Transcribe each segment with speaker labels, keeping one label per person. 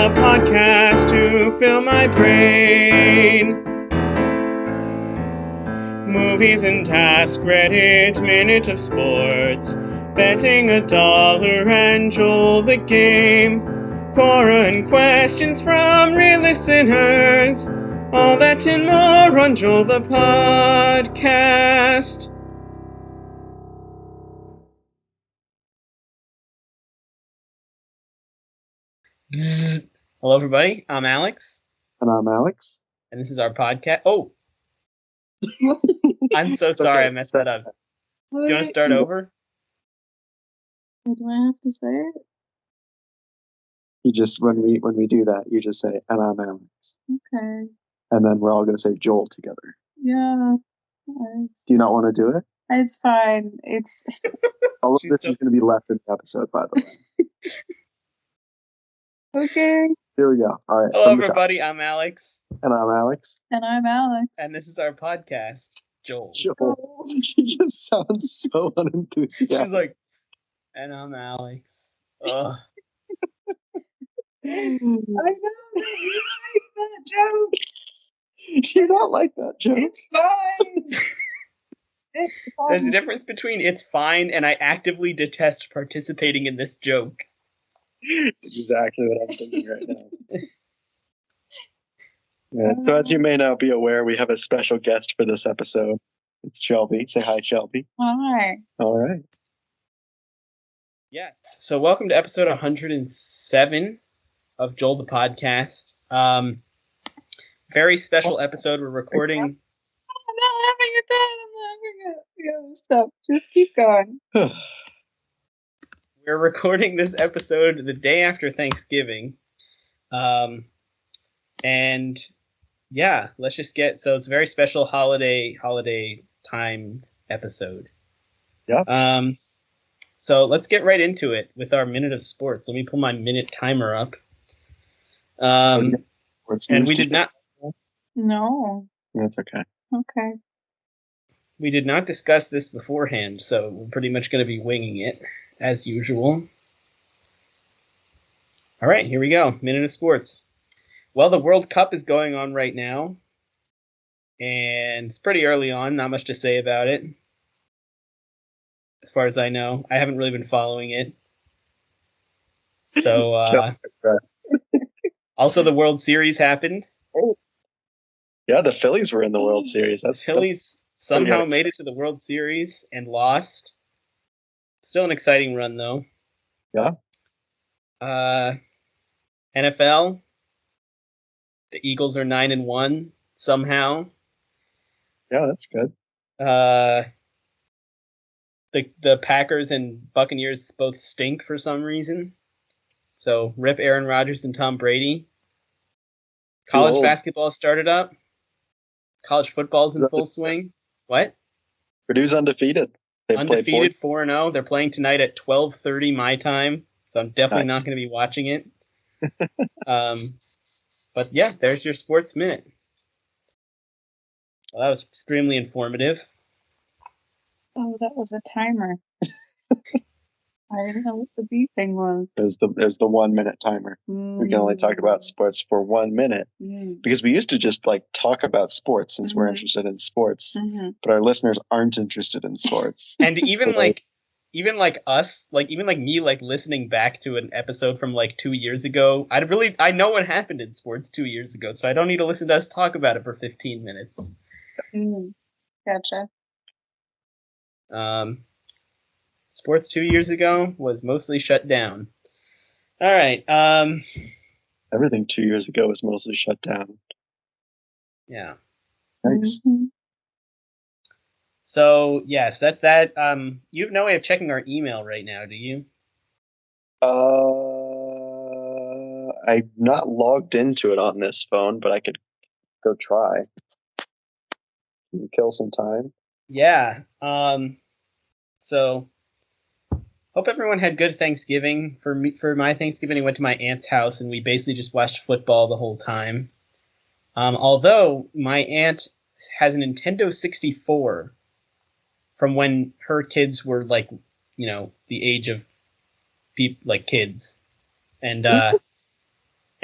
Speaker 1: a podcast to fill my brain. Movies and Task, Reddit, Minute of Sports, betting $1 and Joel the Game, Quora and questions from real listeners, all that and more on Joel the Podcast. Hello, everybody. I'm Alex.
Speaker 2: And I'm Alex.
Speaker 1: And this is our podcast. Oh! I'm so sorry I messed that up. Do you want to start over?
Speaker 3: Do I have to say it?
Speaker 2: You just, when we do that, you just say, and I'm Alex.
Speaker 3: Okay.
Speaker 2: And then we're all going to say Joel together.
Speaker 3: Yeah.
Speaker 2: Do you not want to do it?
Speaker 3: It's fine. It's
Speaker 2: All of this is going to be left in the episode, by the way.
Speaker 3: okay.
Speaker 2: Here we go. All right.
Speaker 1: Hello, everybody. I'm Alex.
Speaker 2: And I'm Alex.
Speaker 3: And I'm Alex.
Speaker 1: And this is our podcast, Joel.
Speaker 2: Joel. She just sounds so unenthusiastic.
Speaker 1: She's like, and I'm Alex. Ugh.
Speaker 3: I know. You like that joke.
Speaker 2: Do you not like that joke?
Speaker 3: It's fine. It's fine.
Speaker 1: There's a difference between it's fine and I actively detest participating in this joke.
Speaker 2: That's exactly what I'm thinking right now. Yeah, so as you may now be aware, we have a special guest for this episode. It's Shelby. Say hi, Shelby.
Speaker 3: Hi.
Speaker 2: All right.
Speaker 1: Yes. So welcome to episode 107 of Joel the Podcast. Very special episode. We're recording.
Speaker 3: I'm not having it done. I'm not having it. Yeah, stop. Just keep going.
Speaker 1: We're recording this episode the day after Thanksgiving. And yeah, let's just so it's a very special holiday timed episode.
Speaker 2: Yeah.
Speaker 1: So let's get right into it with our minute of sports. Let me pull my minute timer up. And we did not.
Speaker 3: No.
Speaker 2: That's okay.
Speaker 3: Okay.
Speaker 1: We did not discuss this beforehand, so we're pretty much going to be winging it as usual. All right, here we go. Minute of sports. Well, the World Cup is going on right now, and it's pretty early on. Not much to say about it, as far as I know. I haven't really been following it. So, also the World Series happened.
Speaker 2: Oh. Yeah, the Phillies were in the World Series.
Speaker 1: Phillies somehow made it to the World Series and lost. Still an exciting run, though.
Speaker 2: Yeah.
Speaker 1: NFL. The Eagles are 9-1 somehow.
Speaker 2: Yeah, that's good.
Speaker 1: The Packers and Buccaneers both stink for some reason. So rip Aaron Rodgers and Tom Brady. College basketball started up. College football's in full swing. What?
Speaker 2: Purdue's undefeated. They've
Speaker 1: undefeated 4-0. They're playing tonight at 12:30 my time. So I'm definitely not going to be watching it. But yeah, there's your sports minute. Well, that was extremely informative.
Speaker 3: Oh, that was a timer. I didn't know what the B thing was.
Speaker 2: There's the 1 minute timer. We can only talk about sports for 1 minute because we used to just talk about sports since we're interested in sports, but our listeners aren't interested in sports.
Speaker 1: And even us, even me, listening back to an episode from 2 years ago, I know what happened in sports 2 years ago, so I don't need to listen to us talk about it for 15 minutes.
Speaker 3: Gotcha.
Speaker 1: Sports 2 years ago was mostly shut down. All right.
Speaker 2: Everything 2 years ago was mostly shut down.
Speaker 1: Yeah.
Speaker 2: Nice.
Speaker 1: So, yes, that's that. You have no way of checking our email right now, do you?
Speaker 2: I'm not logged into it on this phone, but I could go try. Can you kill some time?
Speaker 1: Yeah. So, hope everyone had good Thanksgiving. For my Thanksgiving, I went to my aunt's house, and we basically just watched football the whole time. Although my aunt has a Nintendo 64 from when her kids were the age of kids, and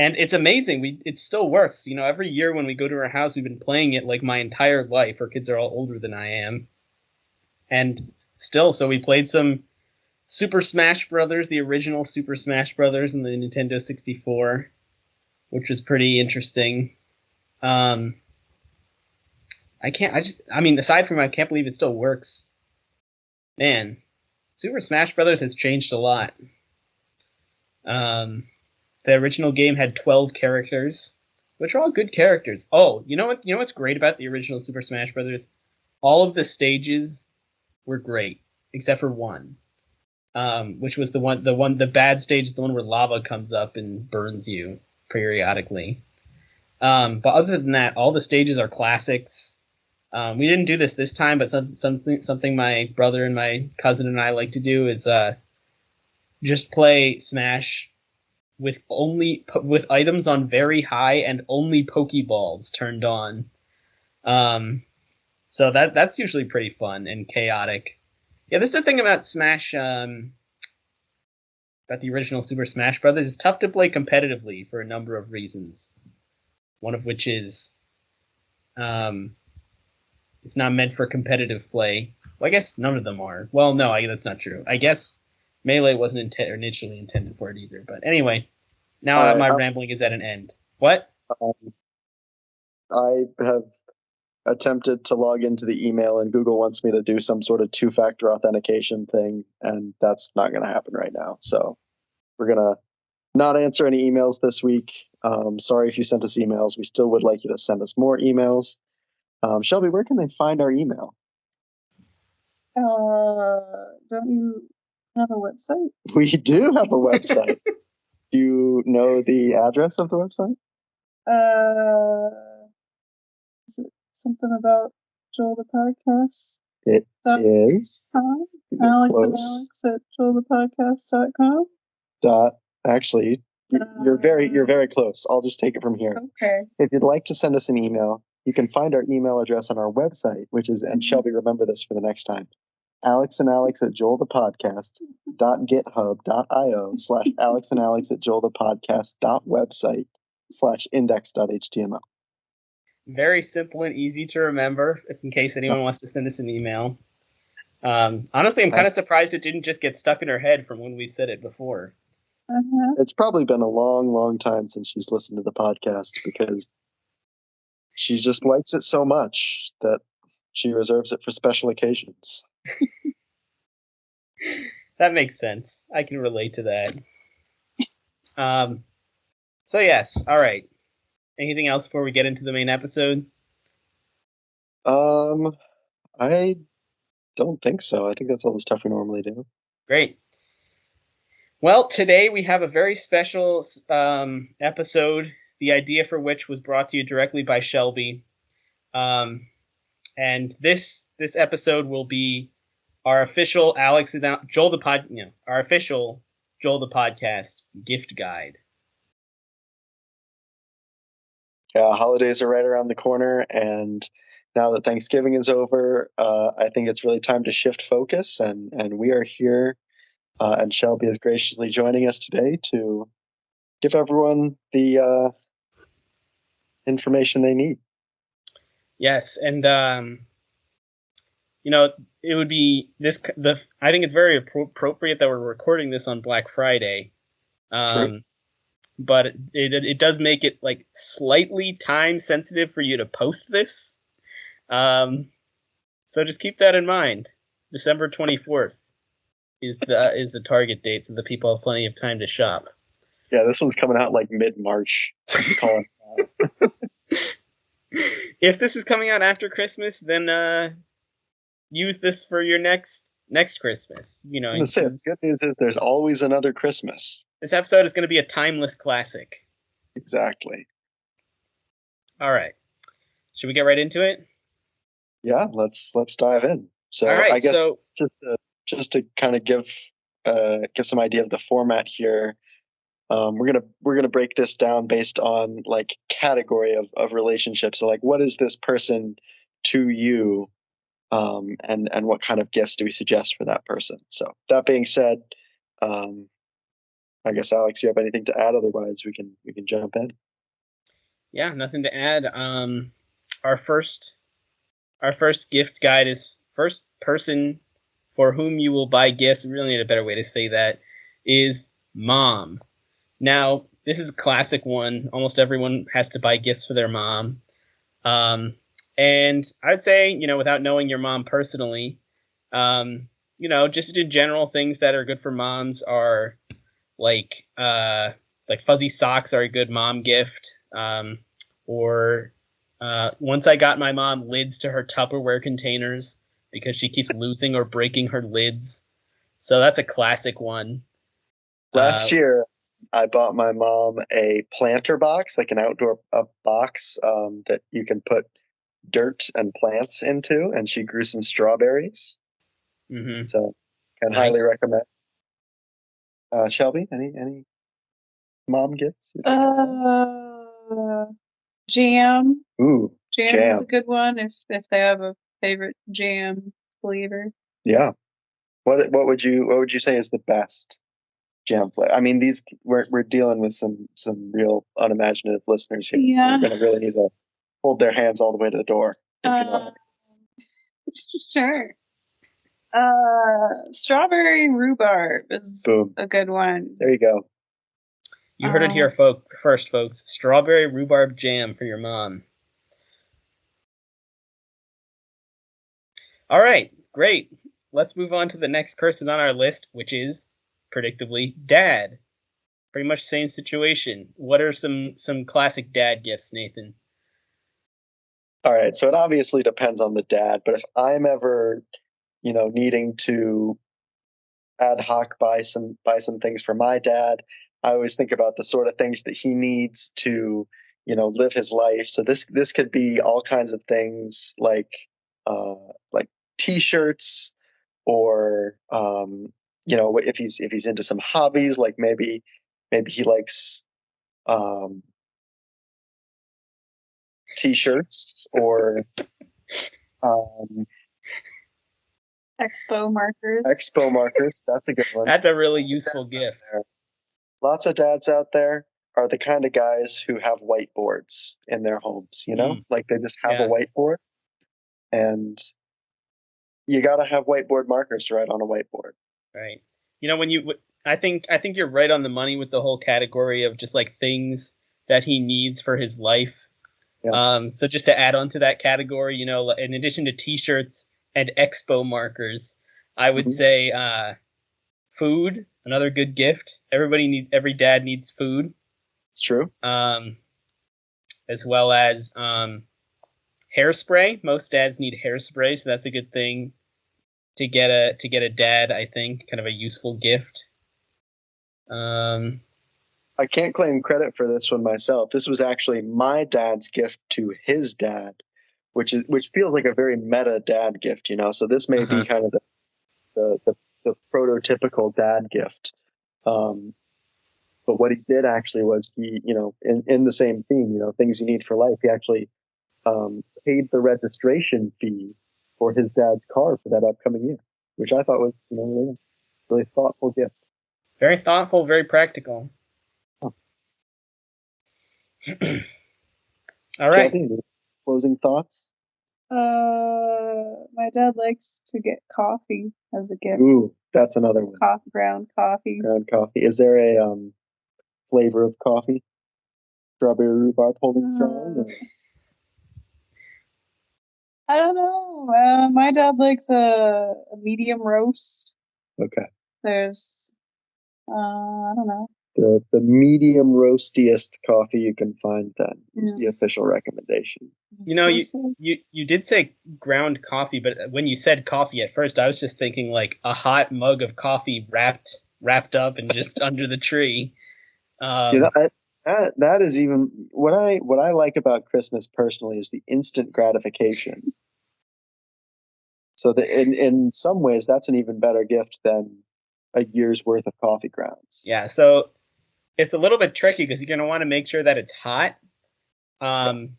Speaker 1: And it's amazing. It still works. You know, every year when we go to our house, we've been playing it like my entire life. Our kids are all older than I am. And still, so we played some Super Smash Brothers, the original Super Smash Brothers in the Nintendo 64, which was pretty interesting. I mean, aside from I can't believe it still works. Man, Super Smash Brothers has changed a lot. The original game had 12 characters, which are all good characters. Oh, you know what? You know what's great about the original Super Smash Brothers? All of the stages were great, except for one, which was the bad stage is the one where lava comes up and burns you periodically. But other than that, all the stages are classics. We didn't do this time, but something my brother and my cousin and I like to do is just play Smash with items on very high and only Pokeballs turned on. So that's usually pretty fun and chaotic. Yeah, this is the thing about Smash. About the original Super Smash Brothers, it's tough to play competitively for a number of reasons. One of which is, it's not meant for competitive play. Well, I guess none of them are. Well, no, that's not true. I guess Melee wasn't initially intended for it either. But anyway, now my rambling is at an end. What?
Speaker 2: I have attempted to log into the email, and Google wants me to do some sort of two-factor authentication thing, and that's not going to happen right now. So we're going to not answer any emails this week. Sorry if you sent us emails. We still would like you to send us more emails. Shelby, where can they find our email?
Speaker 3: Don't you have a website?
Speaker 2: We do have a website. Do you know the address of the website?
Speaker 3: Is it something about Joel the Podcast?
Speaker 2: It is.
Speaker 3: Alex and Alex at joelthepodcast.com.
Speaker 2: Actually, you're very close. I'll just take it from here.
Speaker 3: Okay.
Speaker 2: If you'd like to send us an email, you can find our email address on our website, which is, and Shelby, remember this for the next time, Alex and Alex at joelthepodcast.github.io/Alex and Alex at joelthepodcast.website/index.html.
Speaker 1: Very simple and easy to remember, in case anyone wants to send us an email. Honestly, I'm kind of surprised it didn't just get stuck in her head from when we said it before.
Speaker 2: It's probably been a long time since she's listened to the podcast, because she just likes it so much that she reserves it for special occasions.
Speaker 1: That makes sense. I can relate to that. So yes, all right. Anything else before we get into the main episode?
Speaker 2: I don't think so. I think that's all the stuff we normally do.
Speaker 1: Great. Well, today we have a very special episode, the idea for which was brought to you directly by Shelby. And this episode will be our official our official Joel the Podcast gift guide.
Speaker 2: Yeah, holidays are right around the corner, and now that Thanksgiving is over, I think it's really time to shift focus, and we are here, and Shelby is graciously joining us today to give everyone the information they need.
Speaker 1: Yes, and it would be I think it's very appropriate that we're recording this on Black Friday. But it does make it like slightly time sensitive for you to post this. So just keep that in mind. December 24th is the target date, so the people have plenty of time to shop.
Speaker 2: Yeah, this one's coming out like mid-March.
Speaker 1: If this is coming out after Christmas, then use this for your next Christmas. You know,
Speaker 2: the good news is there's always another Christmas.
Speaker 1: This episode is going to be a timeless classic.
Speaker 2: Exactly.
Speaker 1: All right. Should we get right into it?
Speaker 2: Yeah, let's dive in. So
Speaker 1: all right,
Speaker 2: I guess just to kind of give some idea of the format here, we're gonna break this down based on like category of relationships. So like, what is this person to you, and what kind of gifts do we suggest for that person? So that being said, I guess Alex, you have anything to add? Otherwise, we can jump in.
Speaker 1: Yeah, nothing to add. Our first our first gift guide is first person for whom you will buy gifts. We really need a better way to say that. Is mom. Now, this is a classic one. Almost everyone has to buy gifts for their mom. And I'd say, without knowing your mom personally, just in general, things that are good for moms are like fuzzy socks are a good mom gift. Or once I got my mom lids to her Tupperware containers because she keeps losing or breaking her lids. So that's a classic one.
Speaker 2: Last year, I bought my mom a planter box, like an outdoor box that you can put dirt and plants into, and she grew some strawberries.
Speaker 1: Mm-hmm.
Speaker 2: So, can highly recommend. Shelby, any mom gifts?
Speaker 3: Jam.
Speaker 2: Ooh,
Speaker 3: Jam is a good one if they have a favorite jam flavor.
Speaker 2: Yeah. What would you say is the best jam flavor? I mean, we're dealing with some real unimaginative listeners here.
Speaker 3: Yeah.
Speaker 2: We're gonna really need to hold their hands all the way to the door.
Speaker 3: Sure. Strawberry rhubarb is a good one.
Speaker 2: There you go.
Speaker 1: You heard it here, first, folks. Strawberry rhubarb jam for your mom. All right, great. Let's move on to the next person on our list, which is, predictably, Dad. Pretty much same situation. What are some classic dad gifts, Nathan?
Speaker 2: All right, so it obviously depends on the dad, but if I'm ever, needing to ad hoc buy some things for my dad, I always think about the sort of things that he needs to, live his life. So this could be all kinds of things like t-shirts, or if he's into some hobbies, like maybe he likes t-shirts, or
Speaker 3: Expo markers.
Speaker 2: That's a good one.
Speaker 1: That's a really useful gift.
Speaker 2: Lots of dads out there are the kind of guys who have whiteboards in their homes, like they just have a whiteboard, and you got to have whiteboard markers to write on a whiteboard.
Speaker 1: Right. I think you're right on the money with the whole category of just like things that he needs for his life. Yeah. So just to add on to that category, in addition to t-shirts and expo markers, I would say food, another good gift. Every dad needs food.
Speaker 2: It's true.
Speaker 1: As well as hairspray. Most dads need hairspray, so that's a good thing to get a dad, I think, kind of a useful gift.
Speaker 2: I can't claim credit for this one myself. This was actually my dad's gift to his dad, which feels like a very meta dad gift, So this may be kind of the prototypical dad gift. But what he did actually was he, in the same theme, things you need for life, he actually paid the registration fee for his dad's car for that upcoming year, which I thought was, really thoughtful gift.
Speaker 1: Very thoughtful, very practical.
Speaker 2: Oh.
Speaker 1: All right.
Speaker 2: Shelby, closing thoughts?
Speaker 3: My dad likes to get coffee as a gift.
Speaker 2: Ooh, that's another one.
Speaker 3: Ground coffee.
Speaker 2: Ground coffee. Is there a flavor of coffee? Strawberry rhubarb holding strong? Or?
Speaker 3: I don't know. My dad likes a medium roast.
Speaker 2: Okay.
Speaker 3: There's, I don't know.
Speaker 2: The medium roastiest coffee you can find then is the official recommendation.
Speaker 1: You did say ground coffee, but when you said coffee at first, I was just thinking like a hot mug of coffee wrapped up and just under the tree.
Speaker 2: That is even what I like about Christmas personally is the instant gratification. So in some ways that's an even better gift than a year's worth of coffee grounds.
Speaker 1: Yeah, so it's a little bit tricky because you're going to want to make sure that it's hot. And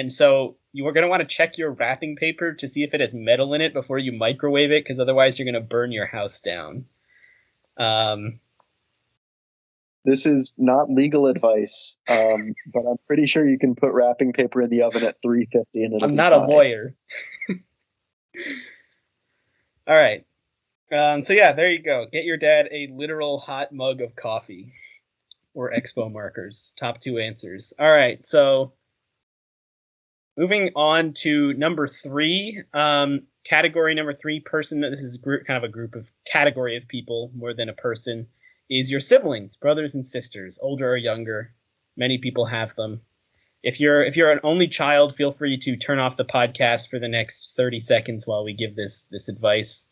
Speaker 1: so you are going to want to check your wrapping paper to see if it has metal in it before you microwave it, because otherwise you're going to burn your house down.
Speaker 2: This is not legal advice, but I'm pretty sure you can put wrapping paper in the oven at 350 and it'll
Speaker 1: I'm
Speaker 2: be
Speaker 1: not
Speaker 2: fine.
Speaker 1: a lawyer. All right. So yeah, there you go. Get your dad a literal hot mug of coffee or expo markers. Top 2 answers. All right. So moving on to number 3. Category number 3, person. This is kind of a group of category of people more than a person. Is your siblings, brothers and sisters, older or younger. Many people have them. If you're an only child, feel free to turn off the podcast for the next 30 seconds while we give this advice,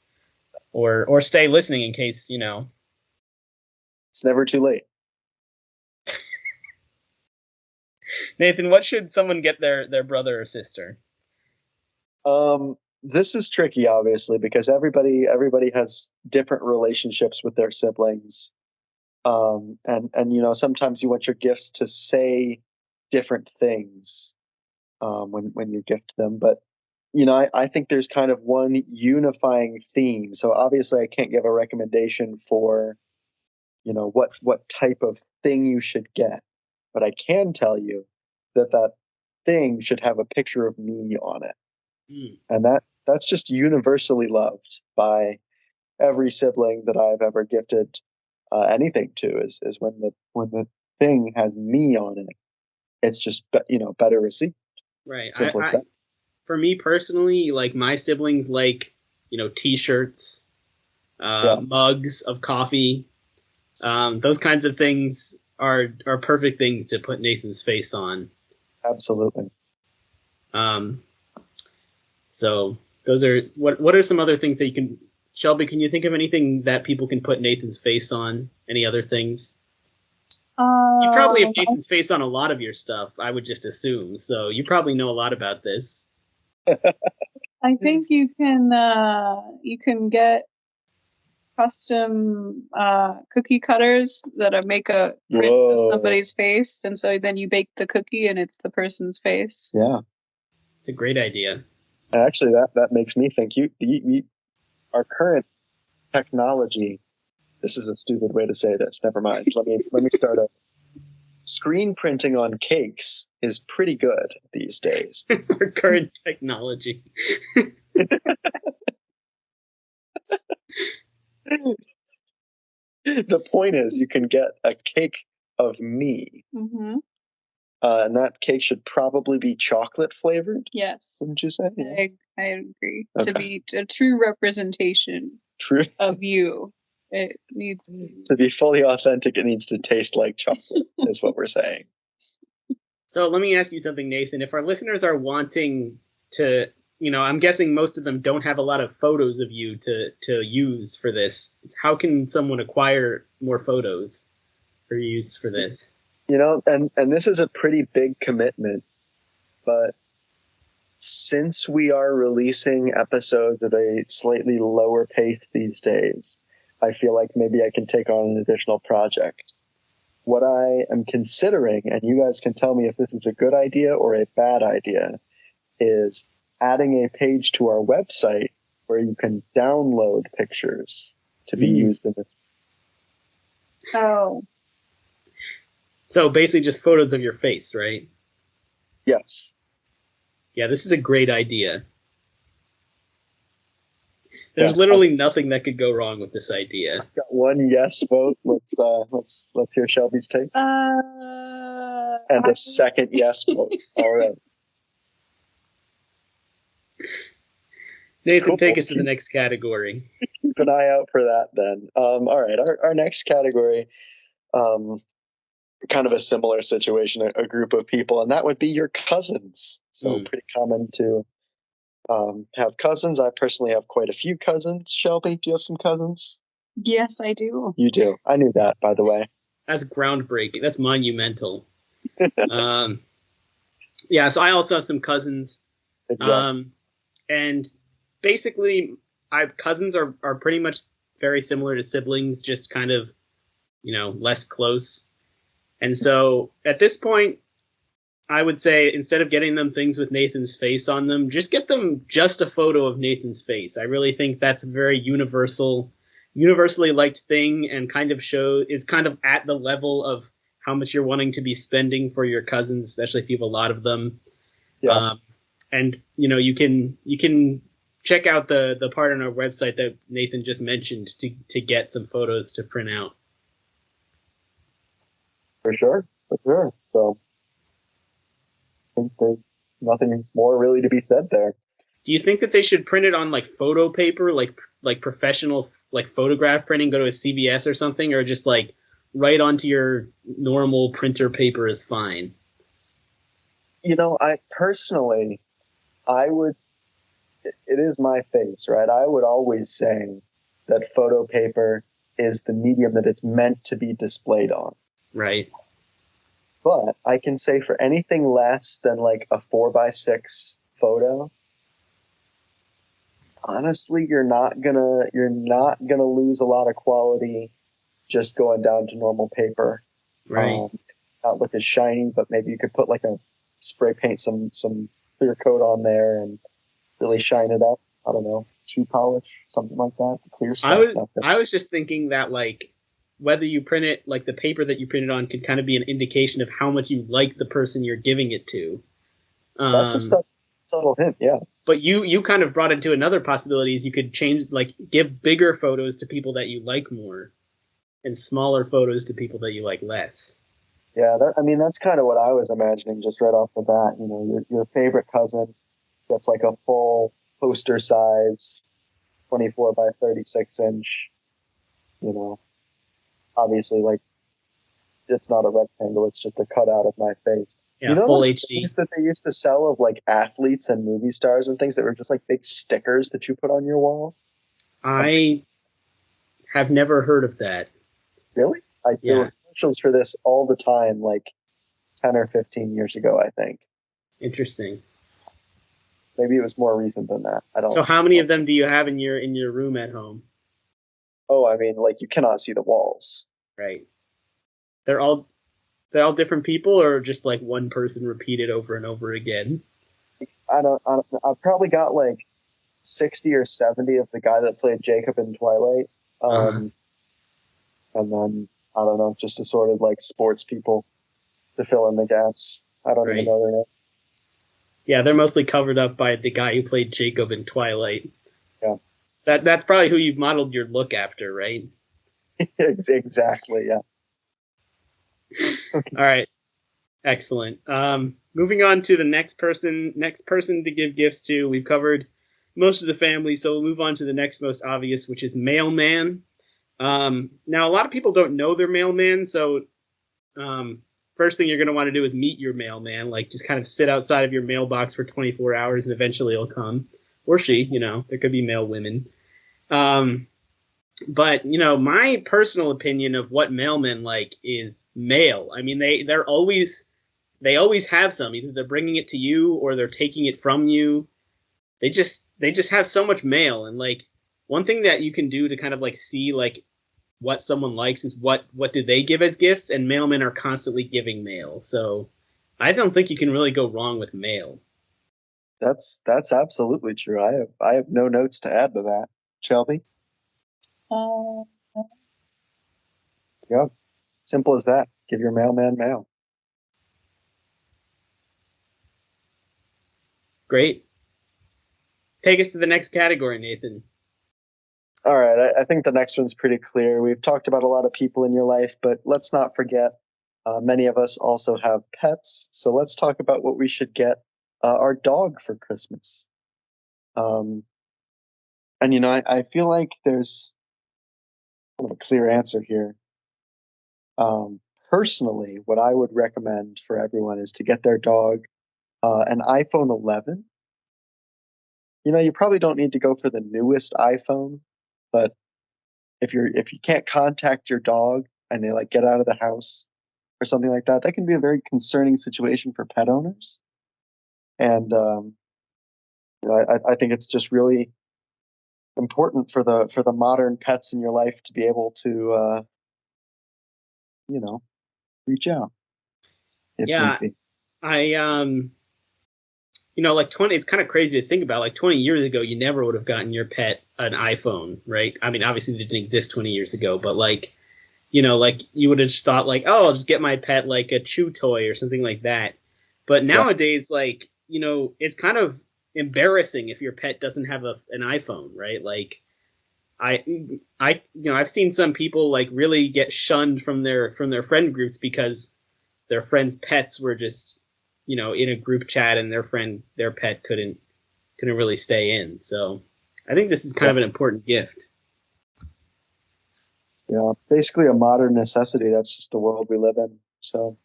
Speaker 1: or stay listening in case,
Speaker 2: It's never too late.
Speaker 1: Nathan, what should someone get their brother or sister?
Speaker 2: This is tricky, obviously, because everybody has different relationships with their siblings. And sometimes you want your gifts to say different things when you gift them. But I think there's kind of one unifying theme. So obviously, I can't give a recommendation for what type of thing you should get, but I can tell you that thing should have a picture of me on it, and that's just universally loved by every sibling that I've ever gifted anything to. Is when the thing has me on it, it's just better received.
Speaker 1: Right.
Speaker 2: Simple as that.
Speaker 1: For me personally, like my siblings like T-shirts, mugs of coffee. Those kinds of things are perfect things to put Nathan's face on.
Speaker 2: Absolutely.
Speaker 1: So those are what are some other things that you can, Shelby, can you think of anything that people can put Nathan's face on? Any other things? You probably have Nathan's face on a lot of your stuff, I would just assume. So you probably know a lot about this.
Speaker 3: I think you can get custom cookie cutters that make a print of somebody's face, and so then you bake the cookie and it's the person's face.
Speaker 2: Yeah,
Speaker 1: it's a great idea.
Speaker 2: And actually, that makes me think our current technology. This is a stupid way to say this. Never mind. Let me start up. Screen printing on cakes is pretty good these days.
Speaker 1: Our current technology.
Speaker 2: The point is, you can get a cake of me.
Speaker 3: Mm-hmm.
Speaker 2: And that cake should probably be chocolate flavored.
Speaker 3: Yes.
Speaker 2: Wouldn't you say?
Speaker 3: Yeah. I agree.
Speaker 2: Okay.
Speaker 3: To be a true representation of you. It needs
Speaker 2: to be fully authentic. It needs to taste like chocolate, is what we're saying.
Speaker 1: So let me ask you something, Nathan. If our listeners are wanting to, I'm guessing most of them don't have a lot of photos of you to use for this. How can someone acquire more photos for use for this?
Speaker 2: And this is a pretty big commitment, but since we are releasing episodes at a slightly lower pace these days, I feel like maybe I can take on an additional project. What I am considering, and you guys can tell me if this is a good idea or a bad idea, is adding a page to our website where you can download pictures to be used in this.
Speaker 3: Oh.
Speaker 1: So basically just photos of your face, right?
Speaker 2: Yes.
Speaker 1: Yeah, this is a great idea. There's literally nothing that could go wrong with this idea.
Speaker 2: I've got one yes vote. Let's hear Shelby's take. And a second yes vote. All right.
Speaker 1: Nathan, take us to the next category.
Speaker 2: Keep an eye out for that then. All right, our next category, kind of a similar situation, a group of people, and that would be your cousins. So pretty common to have cousins. I personally have quite a few cousins. Shelby, do you have some cousins?
Speaker 3: Yes, I do.
Speaker 2: You do. I knew that, by the way.
Speaker 1: That's groundbreaking. That's monumental. Yeah, so I also have some cousins.
Speaker 2: Exactly.
Speaker 1: And basically, cousins are pretty much very similar to siblings, just kind of, less close. And so at this point, I would say instead of getting them things with Nathan's face on them, just get them just a photo of Nathan's face. I really think that's very universal. universally liked thing and kind of is kind of at the level of how much you're wanting to be spending for your cousins, especially if you have a lot of them.
Speaker 2: Yeah.
Speaker 1: And you can check out the part on our website that Nathan just mentioned to get some photos to print out.
Speaker 2: For sure. So I think there's nothing more really to be said there.
Speaker 1: Do you think that they should print it on like photo paper, like professional like photograph printing, go to a CVS or something, or just like right onto your normal printer paper is fine?
Speaker 2: I personally, I would, it is my face, right? I would always say that photo paper is the medium that it's meant to be displayed on.
Speaker 1: Right.
Speaker 2: But I can say for anything less than like a 4x6 photo, honestly, you're not gonna lose a lot of quality just going down to normal paper.
Speaker 1: Right.
Speaker 2: Not look as shiny, but maybe you could put like a spray paint some clear coat on there and really shine it up. I don't know, shoe polish, something like that. Clear stuff.
Speaker 1: I was just thinking that like whether you print it like the paper that you print it on could kind of be an indication of how much you like the person you're giving it to.
Speaker 2: That's a subtle hint, yeah.
Speaker 1: But you kind of brought into another possibility is you could change like give bigger photos to people that you like more and smaller photos to people that you like less.
Speaker 2: Yeah, that's kind of what I was imagining just right off the bat. Your favorite cousin gets like a full poster size 24 by 36 inch, obviously like it's not a rectangle, it's just a cutout of my face.
Speaker 1: Yeah, full HD.
Speaker 2: Things that they used to sell of like athletes and movie stars and things that were just like big stickers that you put on your wall?
Speaker 1: I have never heard of that.
Speaker 2: Really? There were commercials for this all the time, like 10 or 15 years ago, I think.
Speaker 1: Interesting.
Speaker 2: Maybe it was more recent than that. I don't.
Speaker 1: So how many of them do you have in your room at home?
Speaker 2: Oh, I mean, like you cannot see the walls.
Speaker 1: Right. They're all different people, or just like one person repeated over and over again?
Speaker 2: I've probably got like 60 or 70 of the guy that played Jacob in Twilight. And then I don't know, just assorted like sports people to fill in the gaps. I don't even know their names. Yeah,
Speaker 1: they're mostly covered up by the guy who played Jacob in Twilight.
Speaker 2: Yeah.
Speaker 1: That's probably who you've modeled your look after, right?
Speaker 2: Exactly, yeah.
Speaker 1: Okay. All right. Excellent. Moving on to the next person to give gifts to. We've covered most of the family, so we'll move on to the next most obvious, which is mailman. Now, a lot of people don't know their mailman, so first thing you're going to want to do is meet your mailman. Like, just kind of sit outside of your mailbox for 24 hours, and eventually he'll come. Or she, there could be male women. But, my personal opinion of what mailmen like is mail. I mean, they always have some. Either they're bringing it to you or they're taking it from you. They just have so much mail. And, like, one thing that you can do to kind of, like, see, like, what someone likes is what do they give as gifts, and mailmen are constantly giving mail. So I don't think you can really go wrong with mail.
Speaker 2: That's absolutely true. I have no notes to add to that. Shelby? Yeah. Simple as that. Give your mailman mail.
Speaker 1: Great. Take us to the next category, Nathan.
Speaker 2: All right. I think the next one's pretty clear. We've talked about a lot of people in your life, but let's not forget many of us also have pets. So let's talk about what we should get our dog for Christmas. And, I feel like there's kind of a clear answer here. Personally, what I would recommend for everyone is to get their dog an iPhone 11. You probably don't need to go for the newest iPhone, but if you can't contact your dog and they like get out of the house or something like that, that can be a very concerning situation for pet owners. And I think it's just really important for the modern pets in your life to be able to reach out.
Speaker 1: Yeah, like 20, it's kind of crazy to think about. Like 20 years ago, you never would have gotten your pet an iPhone, right? I mean, obviously it didn't exist 20 years ago, but like, like you would have just thought like, oh, I'll just get my pet like a chew toy or something like that. But
Speaker 2: Yeah.
Speaker 1: nowadays, like, it's kind of embarrassing if your pet doesn't have an iPhone, right? Like, I've seen some people like really get shunned from their friend groups because their friends' pets were just, in a group chat and their pet couldn't really stay in. So I think this is kind of an important gift.
Speaker 2: Yeah, basically a modern necessity. That's just the world we live in. So,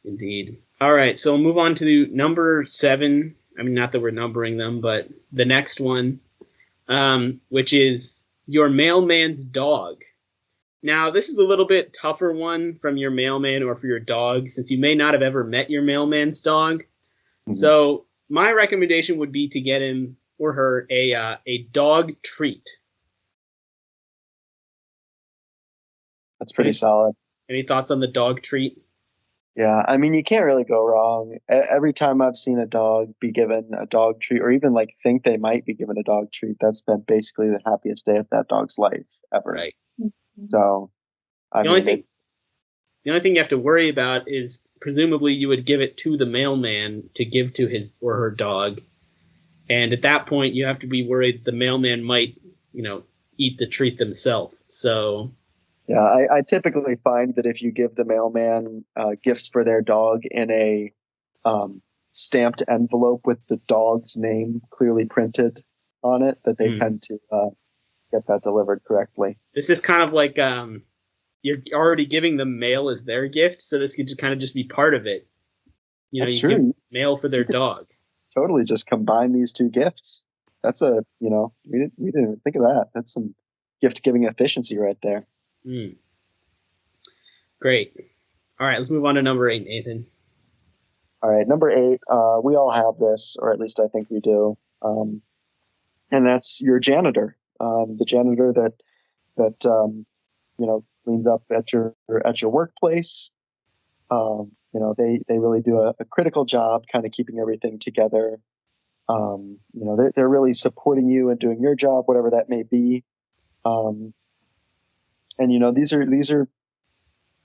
Speaker 1: Indeed. All right, so we'll move on to number 7. I mean, not that we're numbering them, but the next one, which is your mailman's dog. Now, this is a little bit tougher one from your mailman or for your dog, since you may not have ever met your mailman's dog.
Speaker 2: Mhm.
Speaker 1: So my recommendation would be to get him or her a dog treat.
Speaker 2: that's pretty solid.
Speaker 1: Any thoughts on the dog treat?
Speaker 2: Yeah, I mean, you can't really go wrong. Every time I've seen a dog be given a dog treat, or even like think they might be given a dog treat, that's been basically the happiest day of that dog's life ever.
Speaker 1: Right.
Speaker 2: So, I
Speaker 1: The only thing you have to worry about is presumably you would give it to the mailman to give to his or her dog, and at that point you have to be worried the mailman might, eat the treat themselves. So
Speaker 2: yeah, I typically find that if you give the mailman gifts for their dog in a stamped envelope with the dog's name clearly printed on it, that they tend to get that delivered correctly.
Speaker 1: This is kind of like you're already giving them mail as their gift, so this could just kind of just be part of it.
Speaker 2: That's
Speaker 1: you
Speaker 2: true.
Speaker 1: give mail for their dog.
Speaker 2: Totally, just combine these two gifts. That's we didn't even think of that. That's some gift giving efficiency right there.
Speaker 1: Great. All right, let's move on to number 8, Nathan.
Speaker 2: All right, number 8. We all have this, or at least I think we do, and that's your janitor. The janitor that cleans up at your workplace. They really do a critical job, kind of keeping everything together. They're really supporting you and doing your job, whatever that may be. And these are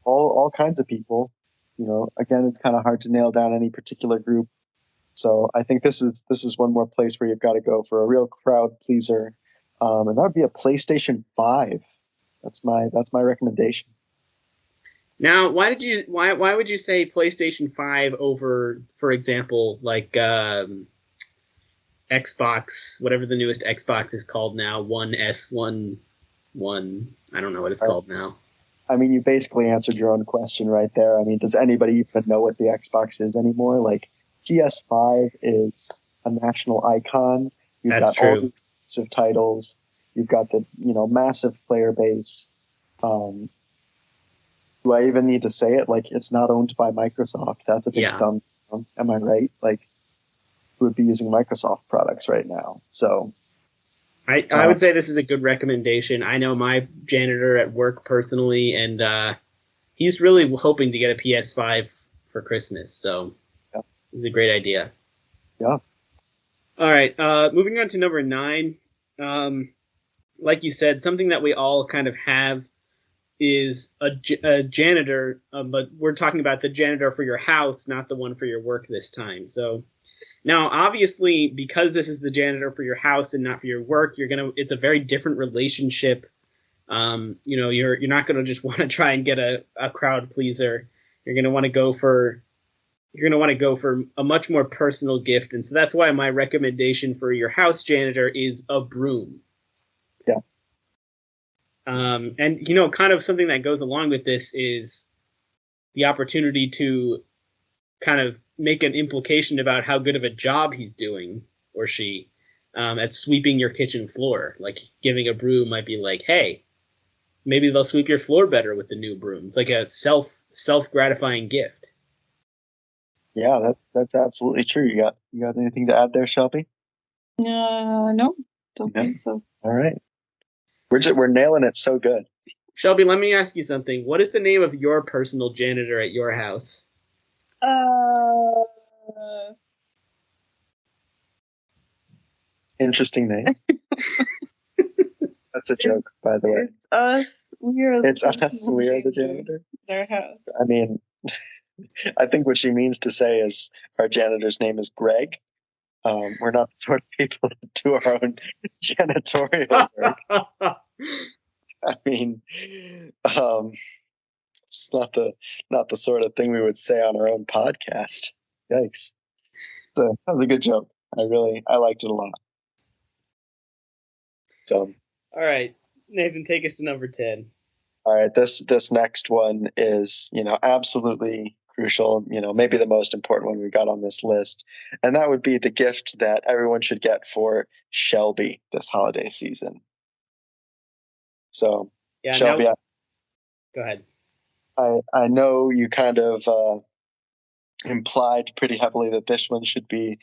Speaker 2: all kinds of people. Again, it's kind of hard to nail down any particular group. So I think this is one more place where you've got to go for a real crowd pleaser, and that would be a PlayStation 5. That's my recommendation.
Speaker 1: Now, why would you say PlayStation 5 over, for example, like Xbox, whatever the newest Xbox is called now, One S, One, I don't know what it's called now.
Speaker 2: I mean, you basically answered your own question right there. I mean, does anybody even know what the Xbox is anymore? Like, PS5 is a national icon. You've got all these exclusive titles. You've got the massive player base. Do I even need to say it? Like, it's not owned by Microsoft. That's a big thumb. Am I right? Like, who would be using Microsoft products right now? So,
Speaker 1: I would say this is a good recommendation. I know my janitor at work personally, and he's really hoping to get a PS5 for Christmas. So, it's a great idea.
Speaker 2: Yeah.
Speaker 1: All right. Moving on to number 9. Like you said, something that we all kind of have is a janitor, but we're talking about the janitor for your house, not the one for your work this time. So now, obviously, because this is the janitor for your house and not for your work, it's a very different relationship. You're not gonna just want to try and get a crowd pleaser. You're gonna want to go for a much more personal gift, and so that's why my recommendation for your house janitor is a broom.
Speaker 2: Yeah.
Speaker 1: And kind of something that goes along with this is the opportunity to kind of make an implication about how good of a job he's doing, or she, at sweeping your kitchen floor. Like, giving a broom might be like, hey, maybe they'll sweep your floor better with the new broom. It's like a self-gratifying gift.
Speaker 2: Yeah, that's absolutely true. You got anything to add there, Shelby?
Speaker 3: No, don't think so.
Speaker 2: All right. We're nailing it so good.
Speaker 1: Shelby, let me ask you something. What is the name of your personal janitor at your house?
Speaker 2: Interesting name. That's a joke, by the way.
Speaker 3: It's us.
Speaker 2: It's us. We are the janitor.
Speaker 3: Their house.
Speaker 2: I mean, I think what she means to say is our janitor's name is Greg. We're not the sort of people that do our own janitorial work. I mean, it's not the sort of thing we would say on our own podcast. Yikes! So that was a good joke. I liked it a lot. So,
Speaker 1: All right, Nathan, take us to number 10.
Speaker 2: all right, this next one is, absolutely crucial, maybe the most important one we got on this list, and that would be the gift that everyone should get for Shelby this holiday season. So,
Speaker 1: Yeah,
Speaker 2: Shelby,
Speaker 1: go ahead.
Speaker 2: I know you kind of implied pretty heavily that this one should be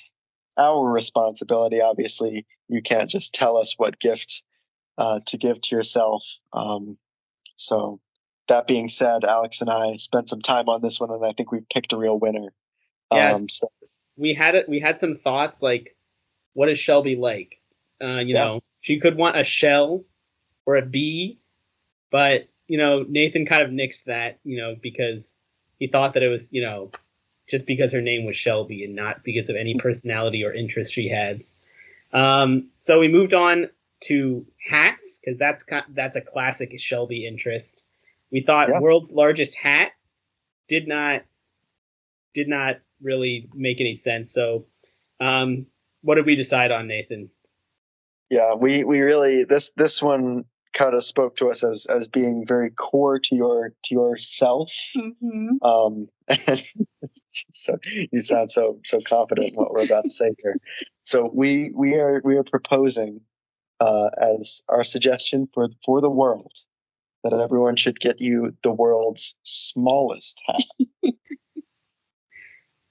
Speaker 2: our responsibility. Obviously, you can't just tell us what gift to give to yourself. So that being said, Alex and I spent some time on this one, and I think we picked a real winner.
Speaker 1: Yes, we had some thoughts like, what is Shelby like? She could want a shell or a bee, but Nathan kind of nixed that, because he thought that it was, just because her name was Shelby and not because of any personality or interest she has. So we moved on to hats, because that's a classic Shelby interest. We thought world's largest hat did not really make any sense. So what did we decide on, Nathan?
Speaker 2: Yeah, we really this one kind of spoke to us as being very core to yourself.
Speaker 3: Mm-hmm.
Speaker 2: And so you sound so confident in what we're about to say here. So we are proposing as our suggestion for the world that everyone should get you the world's smallest hat.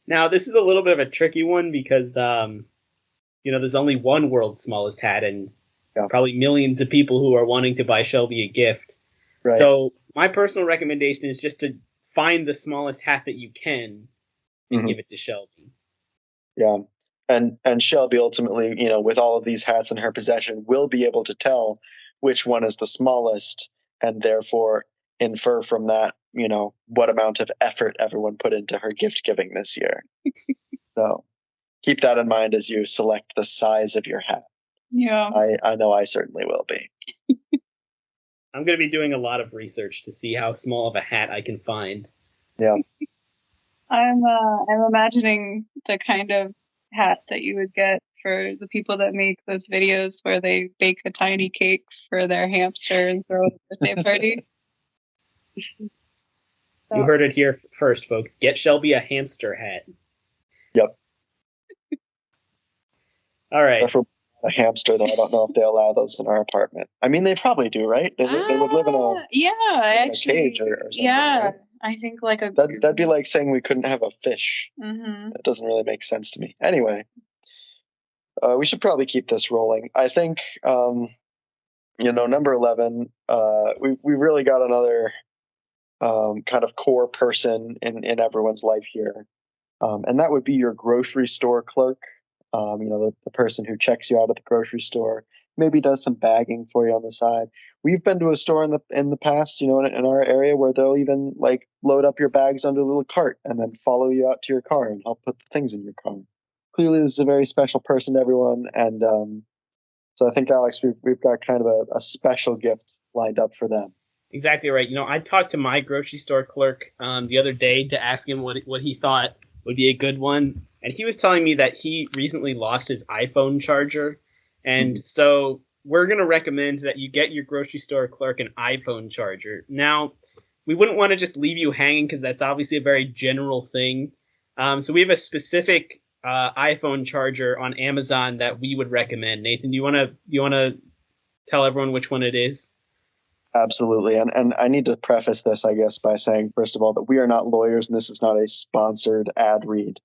Speaker 1: Now, this is a little bit of a tricky one because there's only one world's smallest hat, and probably millions of people who are wanting to buy Shelby a gift. Right. So my personal recommendation is just to find the smallest hat that you can and give it to Shelby.
Speaker 2: Yeah. And Shelby ultimately, with all of these hats in her possession, will be able to tell which one is the smallest, and therefore infer from that, what amount of effort everyone put into her gift giving this year. So keep that in mind as you select the size of your hat.
Speaker 3: Yeah.
Speaker 2: I know I certainly will be.
Speaker 1: I'm going to be doing a lot of research to see how small of a hat I can find.
Speaker 2: Yeah.
Speaker 3: I'm imagining the kind of hat that you would get for the people that make those videos where they bake a tiny cake for their hamster and throw it at a birthday party.
Speaker 1: You heard it here first, folks. Get Shelby a hamster hat.
Speaker 2: Yep.
Speaker 1: All right.
Speaker 2: A hamster, though. I don't know if they allow those in our apartment. I mean, they probably do, right? They would live in a cage or something.
Speaker 3: Yeah,
Speaker 2: right?
Speaker 3: I think like
Speaker 2: that'd be like saying we couldn't have a fish.
Speaker 3: Mm-hmm.
Speaker 2: That doesn't really make sense to me. Anyway, we should probably keep this rolling. I think, number 11. We really got another kind of core person in everyone's life here, and that would be your grocery store clerk. The person who checks you out at the grocery store, maybe does some bagging for you on the side. We've been to a store in the past, in our area, where they'll even like load up your bags under a little cart and then follow you out to your car and help put the things in your car. Clearly, this is a very special person to everyone, and so I think, Alex, we've got kind of a special gift lined up for them.
Speaker 1: Exactly right. I talked to my grocery store clerk the other day to ask him what he thought would be a good one. And he was telling me that he recently lost his iPhone charger. And so we're going to recommend that you get your grocery store clerk an iPhone charger. Now, we wouldn't want to just leave you hanging because that's obviously a very general thing. So we have a specific iPhone charger on Amazon that we would recommend. Nathan, do you want to tell everyone which one it is?
Speaker 2: Absolutely. And I need to preface this, I guess, by saying, first of all, that we are not lawyers and this is not a sponsored ad read.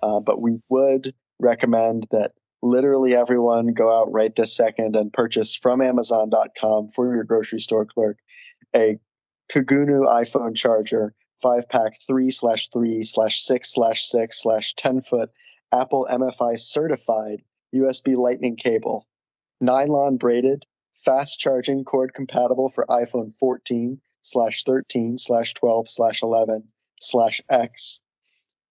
Speaker 2: But we would recommend that literally everyone go out right this second and purchase from Amazon.com for your grocery store clerk a Kagunu iPhone charger 5-pack 3/3/6/6/10-foot Apple MFI certified USB Lightning cable, nylon braided, fast charging cord compatible for iPhone 14/13/12/11/X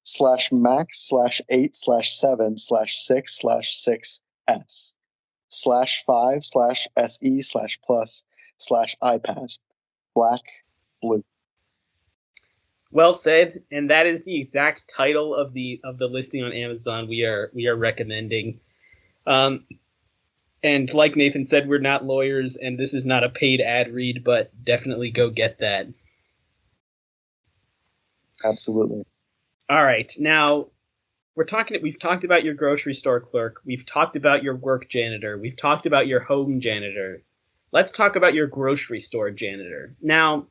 Speaker 2: /Max/8/6/6/5/SE/Plus/iPad, black, blue.
Speaker 1: Well said, and that is the exact title of the listing on Amazon we are recommending. And like Nathan said, we're not lawyers, and this is not a paid ad read, but definitely go get that.
Speaker 2: Absolutely.
Speaker 1: All right, now we've talked about your grocery store clerk, we've talked about your work janitor, we've talked about your home janitor. Let's talk about your grocery store janitor. Now,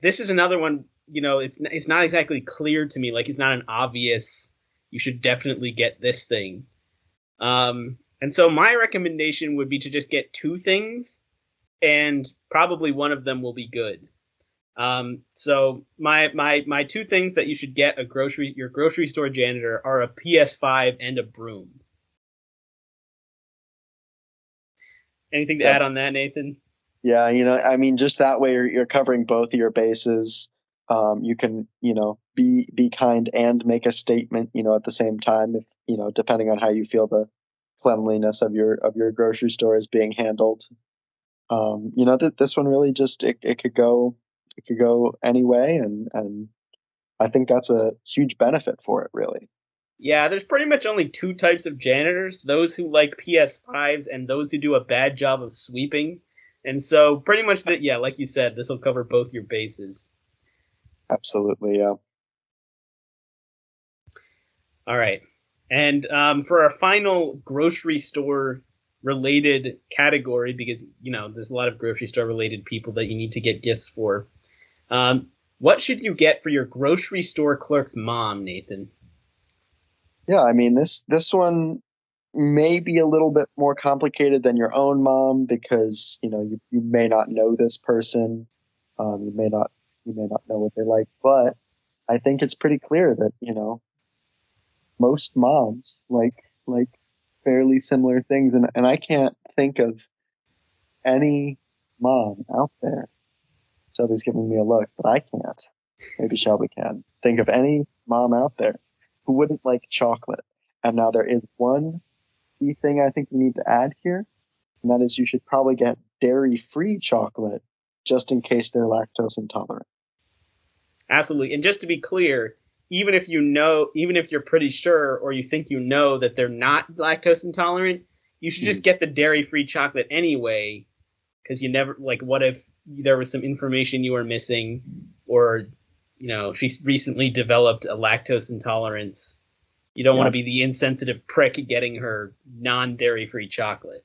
Speaker 1: this is another one, it's not exactly clear to me, like it's not an obvious, you should definitely get this thing. And so my recommendation would be to just get two things, and probably one of them will be good. So my two things that you should get your grocery store janitor are a PS5 and a broom. Anything to add on that, Nathan?
Speaker 2: Yeah, just that way you're covering both of your bases. You can, be kind and make a statement, at the same time, if, depending on how you feel the cleanliness of your grocery store is being handled. This one really just, it could go any way. And I think that's a huge benefit for it, really.
Speaker 1: Yeah, there's pretty much only two types of janitors, those who like PS5s and those who do a bad job of sweeping. And so pretty much like you said, this will cover both your bases.
Speaker 2: Absolutely, yeah.
Speaker 1: All right. And for our final grocery store related category, because, there's a lot of grocery store related people that you need to get gifts for. What should you get for your grocery store clerk's mom, Nathan?
Speaker 2: Yeah, this one may be a little bit more complicated than your own mom, because you may not know this person, you may not know what they like, but I think it's pretty clear that most moms like fairly similar things, and I can't think of any mom out there. Shelby's giving me a look, but I can't. Maybe Shelby can think of any mom out there who wouldn't like chocolate. And now there is one key thing I think we need to add here, and that is you should probably get dairy-free chocolate just in case they're lactose intolerant.
Speaker 1: Absolutely. And just to be clear, even if you're pretty sure or you think that they're not lactose intolerant, you should just get the dairy-free chocolate anyway, because you never, what if there was some information you were missing, or, she recently developed a lactose intolerance. You don't want to be the insensitive prick getting her non-dairy-free chocolate.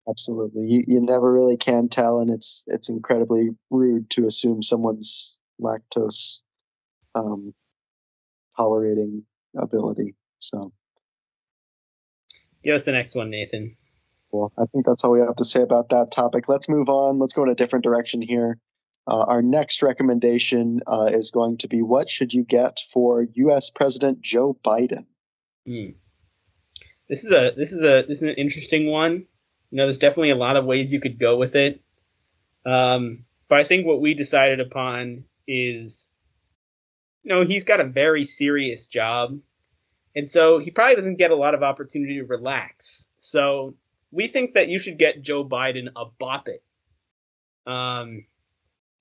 Speaker 2: Absolutely. You never really can tell, and it's incredibly rude to assume someone's lactose tolerating ability. So
Speaker 1: give us the next one, Nathan.
Speaker 2: Well, I think that's all we have to say about that topic. Let's move on. Let's go in a different direction here. Our next recommendation is going to be, what should you get for U.S. President Joe Biden?
Speaker 1: This is an interesting one. There's definitely a lot of ways you could go with it. But I think what we decided upon is, he's got a very serious job, and so he probably doesn't get a lot of opportunity to relax. So we think that you should get Joe Biden a Bop It.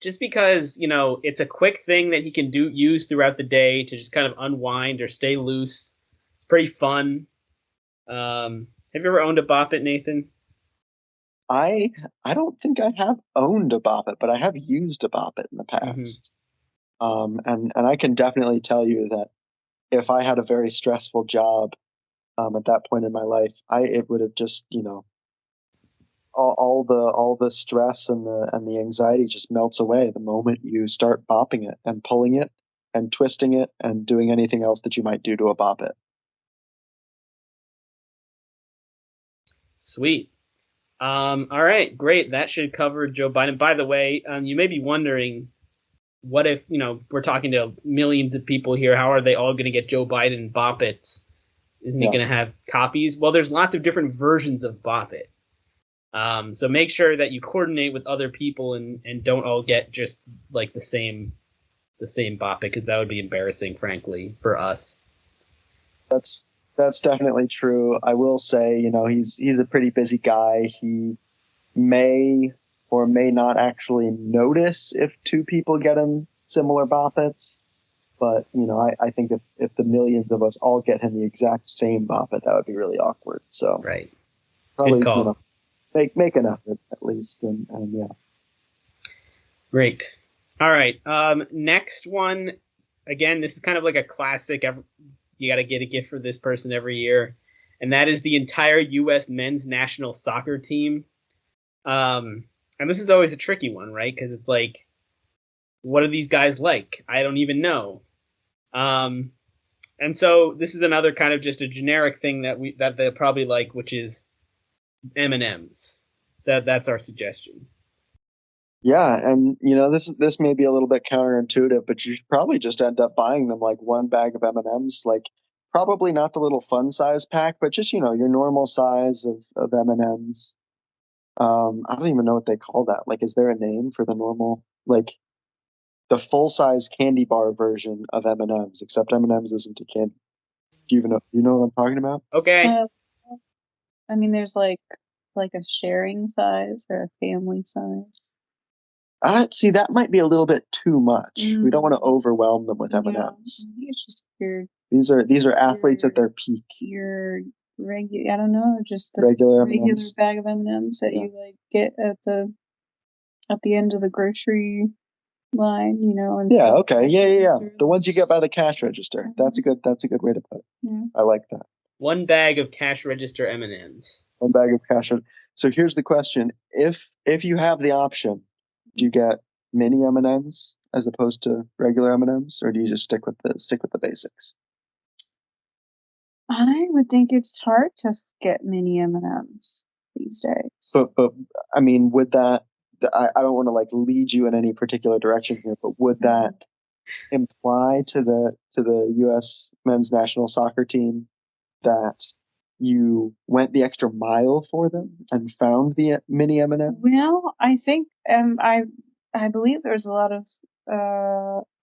Speaker 1: Just because, it's a quick thing that he can use throughout the day to just kind of unwind or stay loose. It's pretty fun. Have you ever owned a Bop It, Nathan?
Speaker 2: I don't think I have owned a Bop It, but I have used a Bop It in the past. And I can definitely tell you that if I had a very stressful job at that point in my life, it would have just, all the stress and the anxiety just melts away the moment you start bopping it and pulling it and twisting it and doing anything else that you might do to a Bop It.
Speaker 1: Sweet. All right, great. That should cover Joe Biden. By the way, you may be wondering, what if, we're talking to millions of people here, how are they all going to get Joe Biden Bop Its? Isn't it going to have copies? Well, there's lots of different versions of Bop It. So make sure that you coordinate with other people and don't all get just like the same Bop It, because that would be embarrassing, frankly, for us.
Speaker 2: That's definitely true. I will say, he's a pretty busy guy. He may or may not actually notice if two people get him similar Bop Its. But, I think if the millions of us all get him the exact same Bop It, that would be really awkward. So
Speaker 1: right.
Speaker 2: Probably,
Speaker 1: good call.
Speaker 2: Make an effort at least. And yeah.
Speaker 1: Great. All right. Next one, again, this is kind of like a classic. You got to get a gift for this person every year. And that is the entire U.S. men's national soccer team. And this is always a tricky one, right? Because it's like, what are these guys like? I don't even know. And so this is another kind of just a generic thing that they'll probably like, which is M&Ms. That's our suggestion.
Speaker 2: Yeah, and this may be a little bit counterintuitive, but you should probably just end up buying them like one bag of M&Ms, like probably not the little fun size pack, but just your normal size of M&Ms. I don't even know what they call that. Like, is there a name for the normal, like the full size candy bar version of M&Ms? Except M&Ms isn't a candy. Do you even know? You know what I'm talking about?
Speaker 1: Okay.
Speaker 3: I mean, there's like a sharing size or a family size.
Speaker 2: See, that might be a little bit too much. We don't want to overwhelm them with M&Ms.
Speaker 3: Yeah, I think it's just weird.
Speaker 2: These are athletes at their peak.
Speaker 3: Your regular, I don't know, just the
Speaker 2: regular
Speaker 3: bag of M&Ms that you like get at the end of the grocery line, And
Speaker 2: okay, yeah. The ones you get by the cash register. Mm-hmm. That's a good way to put it. Yeah. I like that.
Speaker 1: One bag of cash register M&Ms.
Speaker 2: One bag of cash. So here's the question: if you have the option, do you get mini M&Ms as opposed to regular M&Ms, or do you just stick with the basics?
Speaker 3: I would think it's hard to get mini M&Ms these days.
Speaker 2: But I mean, would that? I don't want to like lead you in any particular direction here, but would that imply to the U.S. men's national soccer team that you went the extra mile for them and found the mini M&M?
Speaker 3: Well, I think I believe there's a lot of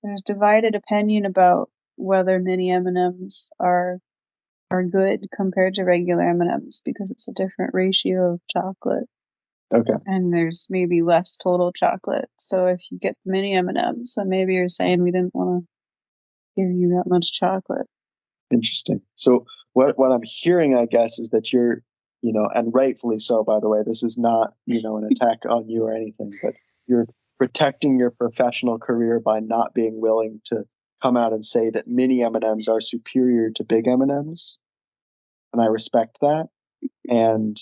Speaker 3: there's divided opinion about whether mini M&Ms are good compared to regular M&Ms because it's a different ratio of chocolate.
Speaker 2: Okay.
Speaker 3: And there's maybe less total chocolate. So if you get the mini M&Ms, then maybe you're saying we didn't want to give you that much chocolate.
Speaker 2: Interesting. So what I'm hearing, I guess, is that you're, and rightfully so, by the way, this is not, an attack on you or anything, but you're protecting your professional career by not being willing to come out and say that mini M&Ms are superior to big M&Ms. And I respect that. And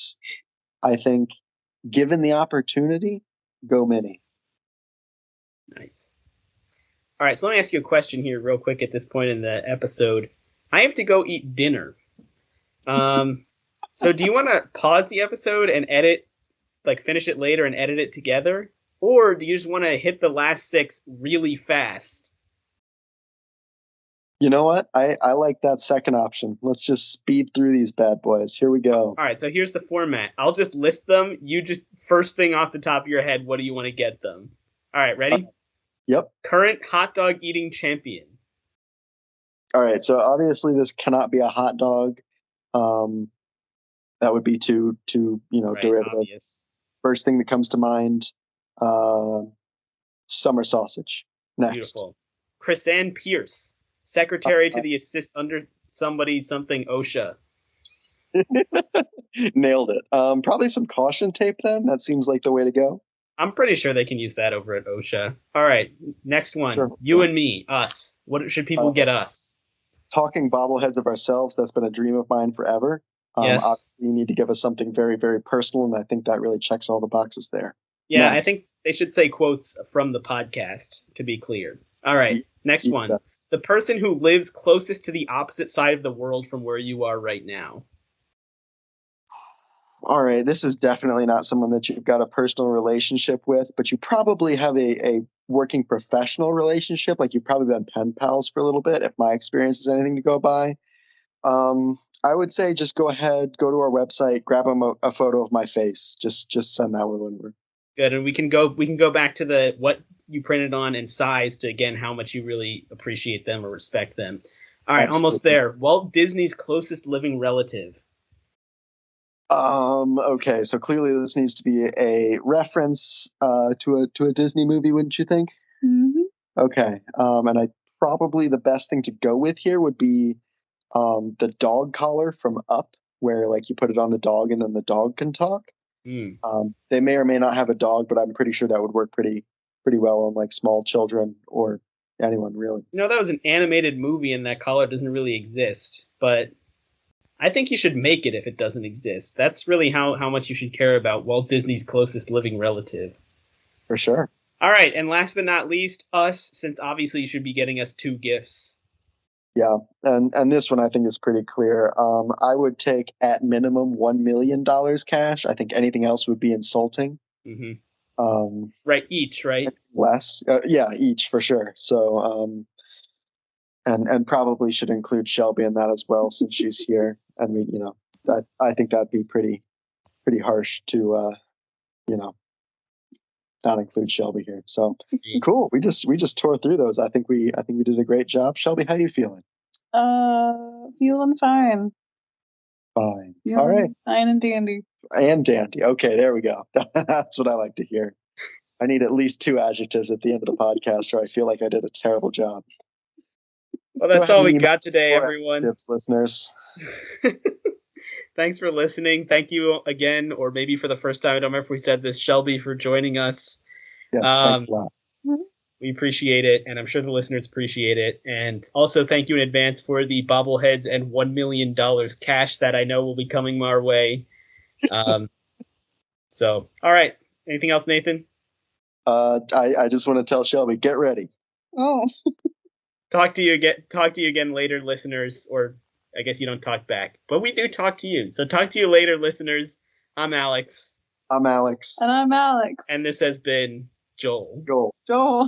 Speaker 2: I think given the opportunity, go mini.
Speaker 1: Nice. All right, so let me ask you a question here real quick at this point in the episode. I have to go eat dinner. So do you want to pause the episode and finish it later and edit it together? Or do you just want to hit the last 6 really fast?
Speaker 2: You know what? I like that second option. Let's just speed through these bad boys. Here we go.
Speaker 1: All right, so here's the format. I'll just list them. You just, first thing off the top of your head, what do you want to get them? All right, ready?
Speaker 2: Yep.
Speaker 1: Current hot dog eating champion.
Speaker 2: All right, so obviously this cannot be a hot dog. That would be too
Speaker 1: right,
Speaker 2: derivative.
Speaker 1: Obvious.
Speaker 2: First thing that comes to mind, summer sausage. Next.
Speaker 1: Beautiful. Chrisanne Pierce, secretary to the assist under somebody something OSHA.
Speaker 2: Nailed it. Probably some caution tape then. That seems like the way to go.
Speaker 1: I'm pretty sure they can use that over at OSHA. All right, next one. Sure. You and me, us. What should people get us?
Speaker 2: Talking bobbleheads of ourselves. That's been a dream of mine forever.
Speaker 1: Yes.
Speaker 2: You need to give us something very, very personal, and I think that really checks all the boxes there.
Speaker 1: Yeah, next. I think they should say quotes from the podcast, to be clear. All right, next one. The person who lives closest to the opposite side of the world from where you are right now.
Speaker 2: All right, this is definitely not someone that you've got a personal relationship with, but you probably have a working professional relationship. Like you've probably been pen pals for a little bit, if my experience is anything to go by. I would say just go ahead, go to our website, grab a photo of my face. Just send that one over.
Speaker 1: Good, and we can go back to the what you printed on and size to again how much you really appreciate them or respect them. All right,
Speaker 2: Absolutely.
Speaker 1: almost there. Walt Disney's closest living relative.
Speaker 2: Okay, so clearly this needs to be a reference to a Disney movie, wouldn't you think?
Speaker 3: Mm-hmm.
Speaker 2: Okay. And I probably the best thing to go with here would be the dog collar from Up, where like you put it on the dog and then the dog can talk. They may or may not have a dog, but I'm pretty sure that would work pretty well on like small children or anyone really.
Speaker 1: You know, that was an animated movie and that collar doesn't really exist, but I think you should make it if it doesn't exist. That's really how much you should care about Walt Disney's closest living relative.
Speaker 2: For sure.
Speaker 1: All right, and last but not least, us, since obviously you should be getting us 2 gifts.
Speaker 2: Yeah, and this one I think is pretty clear. I would take at minimum $1 million cash. I think anything else would be insulting.
Speaker 1: Mm-hmm. Right, each, right?
Speaker 2: Less, yeah, each for sure. So, and probably should include Shelby in that as well since she's here. And we, that I think that'd be pretty harsh to, not include Shelby here. So cool. We just tore through those. I think we did a great job. Shelby, how you feeling?
Speaker 3: Feeling fine.
Speaker 2: Fine.
Speaker 3: Feeling
Speaker 2: all right.
Speaker 3: Fine and dandy.
Speaker 2: And dandy. Okay, there we go. That's what I like to hear. I need at least 2 adjectives at the end of the podcast, or I feel like I did a terrible job.
Speaker 1: Well, that's all we got today, everyone.
Speaker 2: Listeners.
Speaker 1: Thanks for listening. Thank you again, or maybe for the first time, I don't remember if we said this, Shelby, for joining us.
Speaker 2: Yes, thanks a lot.
Speaker 1: We appreciate it, and I'm sure the listeners appreciate it. And also thank you in advance for the bobbleheads and $1 million cash that I know will be coming our way. So, all right. Anything else, Nathan?
Speaker 2: I just want to tell Shelby, get ready.
Speaker 3: Oh.
Speaker 1: Talk to you again later, listeners, or I guess you don't talk back, but we do talk to you. So talk to you later, listeners. I'm Alex.
Speaker 2: I'm Alex.
Speaker 3: And I'm Alex.
Speaker 1: And this has been Joel.
Speaker 3: Joel.